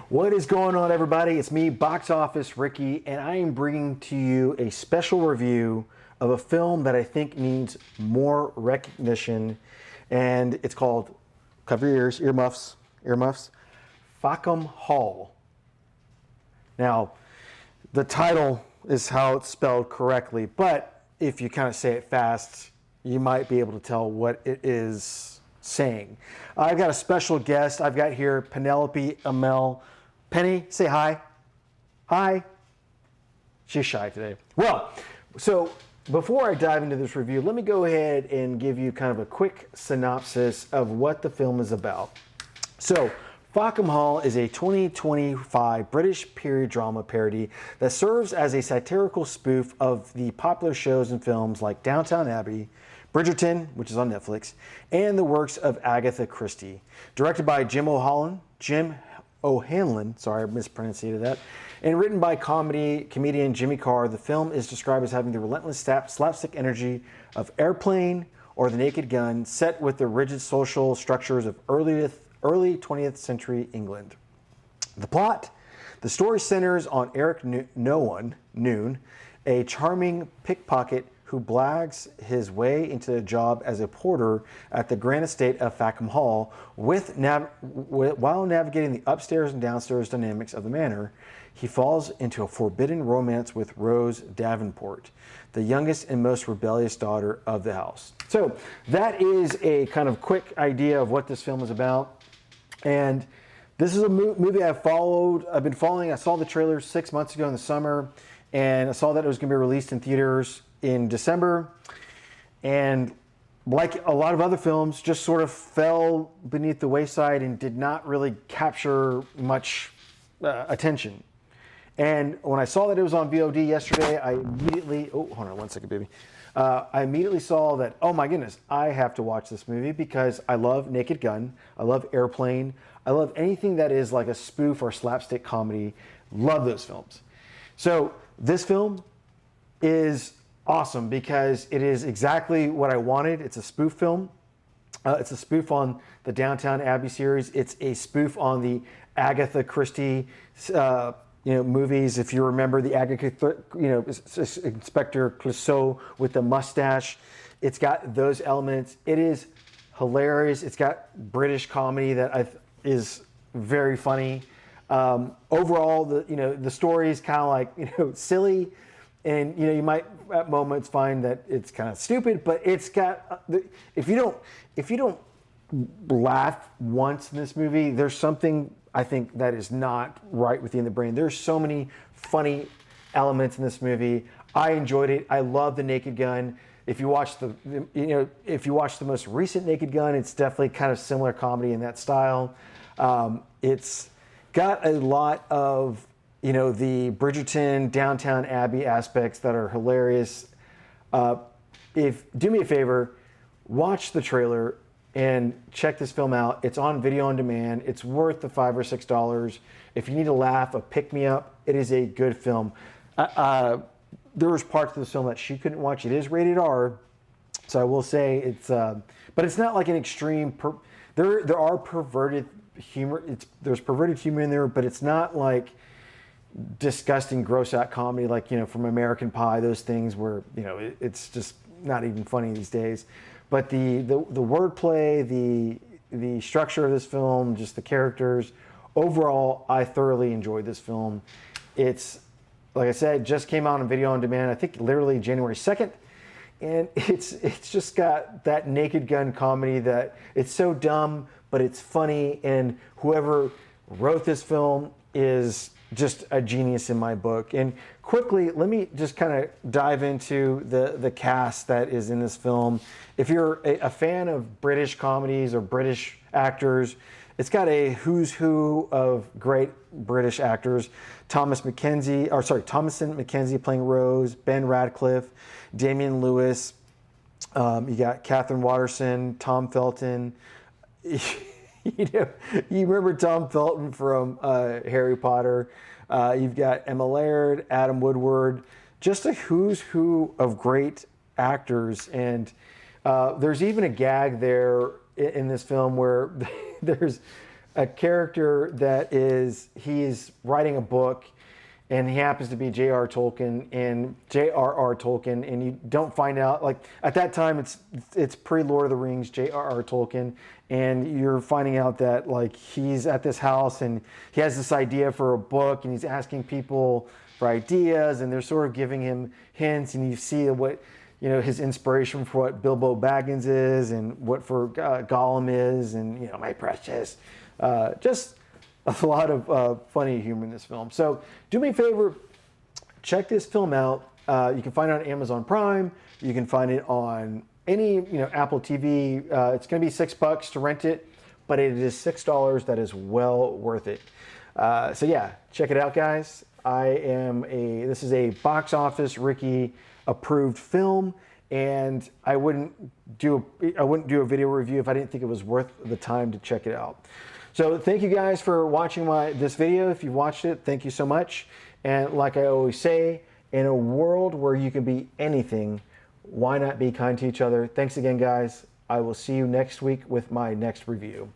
What is going on, everybody? It's me, Box Office Ricky, and I am bringing to you a special review of a film that I think needs more recognition, and it's called, cover your ears, earmuffs, Fackham Hall. Now, the title is how it's spelled correctly, but if you kind of say it fast, you might be able to tell what it is saying. I've got a special guest. I've got here Penelope Amell. Penny, say hi. Hi. She's shy today. Well, so before I dive into this review, let me go ahead and give you kind of a quick synopsis of what the film is about. So, Fackham Hall is a 2025 British period drama parody that serves as a satirical spoof of the popular shows and films like Downton Abbey, Bridgerton, which is on Netflix, and the works of Agatha Christie. Directed by Jim O'Hanlon, sorry, I mispronounced that, and written by comedian Jimmy Carr, the film is described as having the relentless slapstick energy of Airplane or The Naked Gun, set with the rigid social structures of early 20th century England. The plot: the story centers on Eric Noon, a charming pickpocket who blags his way into a job as a porter at the grand estate of Fackham Hall. While navigating the upstairs and downstairs dynamics of the manor, he falls into a forbidden romance with Rose Davenport, the youngest and most rebellious daughter of the house. So that is a kind of quick idea of what this film is about. And this is a movie I've been following. I saw the trailer 6 months ago in the summer, and I saw that it was going to be released in theaters in December, and like a lot of other films, just sort of fell beneath the wayside and did not really capture much attention. And when I saw that it was on VOD yesterday, I immediately, hold on one second, baby. I immediately saw that, oh my goodness, I have to watch this movie because I love Naked Gun, I love Airplane, I love anything that is like a spoof or slapstick comedy. Love those films. So this film is awesome because it is exactly what I wanted. It's a spoof film. It's a spoof on the Downton Abbey series. It's a spoof on the Agatha Christie movies. If you remember the Agatha, Inspector Clouseau with the mustache, it's got those elements. It is hilarious. It's got British comedy that is very funny. Overall, the story is kind of like silly, and you might at moments find that it's kind of stupid, but it's got if you don't laugh once in this movie, there's something I think that is not right within the brain. There's so many funny elements in this movie. I enjoyed it. I love The Naked Gun. If you watch the most recent Naked Gun, it's definitely kind of similar comedy in that style. It's got a lot of the Bridgerton, Downton Abbey aspects that are hilarious. Do me a favor, watch the trailer and check this film out. It's on video on demand. It's worth the $5 or $6. If you need a laugh, a pick-me-up, it is a good film. There was parts of this film that she couldn't watch. It is rated R, so I will say it's, but it's not like an extreme. There are perverted humor. There's perverted humor in there, but it's not like disgusting, gross out comedy like from American Pie. Those things where it's just not even funny these days. But the wordplay, the structure of this film, just the characters, overall, I thoroughly enjoyed this film. It's, like I said, just came out on video on demand, I think literally January 2nd. And it's just got that Naked Gun comedy that it's so dumb, but it's funny. And whoever wrote this film is just a genius in my book. And quickly, let me just kind of dive into the cast that is in this film. If you're a fan of British comedies or British actors, it's got a who's who of great British actors. Thomasin McKenzie playing Rose, Ben Radcliffe, Damian Lewis. You got Catherine Watterson, Tom Felton. You remember Tom Felton from Harry Potter. You've got Emma Laird, Adam Woodward, just a who's who of great actors. And there's even a gag there in this film where there's a character that he's writing a book, and he happens to be J.R.R. Tolkien, and you don't find out, like, at that time it's pre-Lord of the Rings, J.R.R. Tolkien, and you're finding out that, like, he's at this house and he has this idea for a book, and he's asking people for ideas, and they're sort of giving him hints, and you see what, you know, his inspiration for what Bilbo Baggins is, and what for Gollum is, and, you know, my precious, just a lot of funny humor in this film. So do me a favor, check this film out. You can find it on Amazon Prime. You can find it on any, you know, Apple TV. It's going to be $6 to rent it, but it is $6 that is well worth it. So yeah, check it out, guys. This is a box office Ricky approved film, and I wouldn't do a video review if I didn't think it was worth the time to check it out. So thank you guys for watching this video. If you watched it, thank you so much. And like I always say, in a world where you can be anything, why not be kind to each other? Thanks again, guys. I will see you next week with my next review.